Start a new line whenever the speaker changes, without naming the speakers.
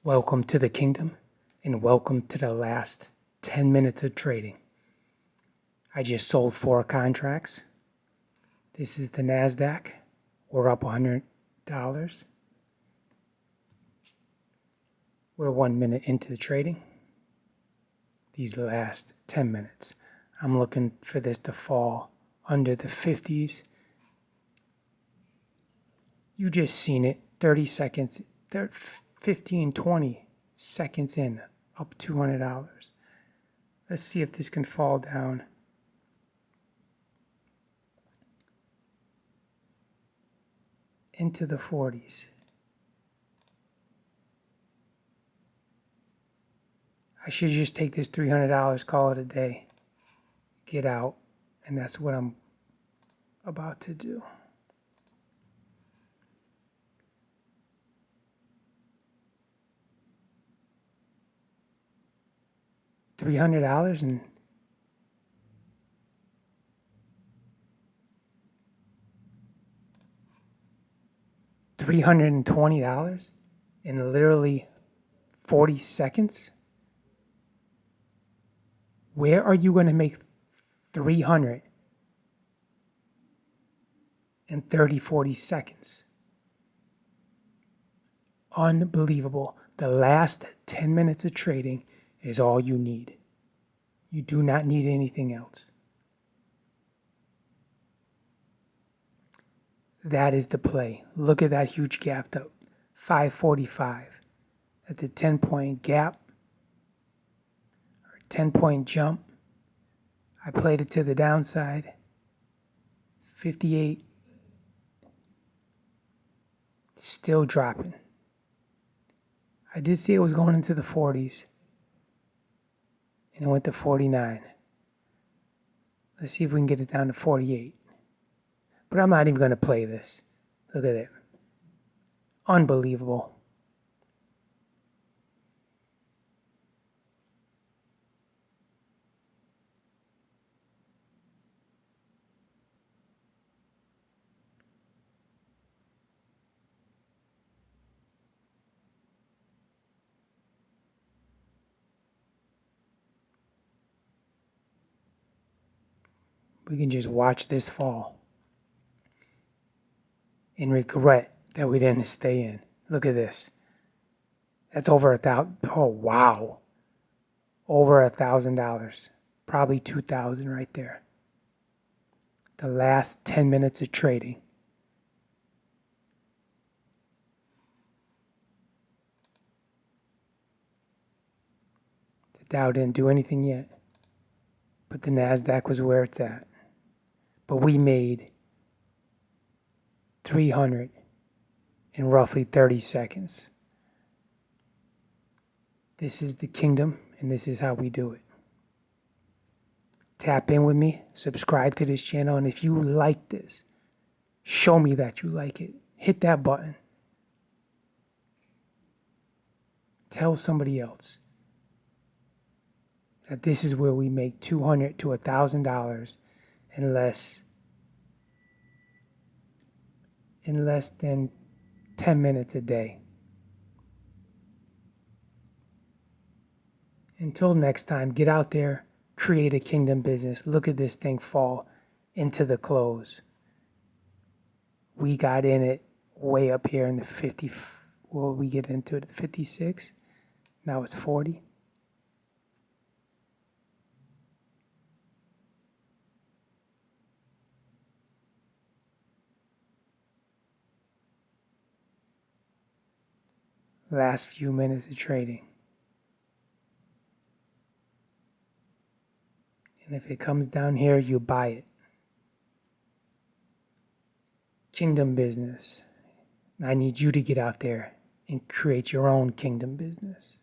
Welcome to the kingdom and welcome to the last 10 minutes of trading. I just sold 4 contracts. This is the NASDAQ. We're up $100. We're 1 minute into the trading. These last 10 minutes. I'm looking for this to fall under the 50s. You just seen it. 30 seconds. 15, 20 seconds in, up $200. Let's see if this can fall down. Into the 40s. I should just take this $300, call it a day, get out, and that's what I'm about to do. $300 and $320 in literally 40 seconds? Where are you going to make 300 in 30, 40 seconds? Unbelievable. The last 10 minutes of trading is all you need. You do not need anything else. That is the play. Look at that huge gap up. 545. That's a 10-point gap. 10-point jump. I played it to the downside. 58. Still dropping. I did see it was going into the 40s. And it went to 49. Let's see if we can get it down to 48. But I'm not even going to play this. Look at it. Unbelievable. We can just watch this fall and regret that we didn't stay in. Look at this. That's over $1,000. Oh, wow. Over $1,000. Probably $2,000 right there. The last 10 minutes of trading. The Dow didn't do anything yet, but the NASDAQ was where it's at. But we made 300 in roughly 30 seconds. This is the kingdom, and this is how we do it. Tap in with me, subscribe to this channel, and if you like this, show me that you like it. Hit that button. Tell somebody else that this is where we make $200 to $1,000 in less than 10 minutes a day. Until next time, get out there, create a kingdom business. Look at this thing fall into the close. We got in it way up here in the 50. Well, we get into it at 56. Now it's 40. Last few minutes of trading. And if it comes down here, you buy it. Kingdom business. I need you to get out there and create your own kingdom business.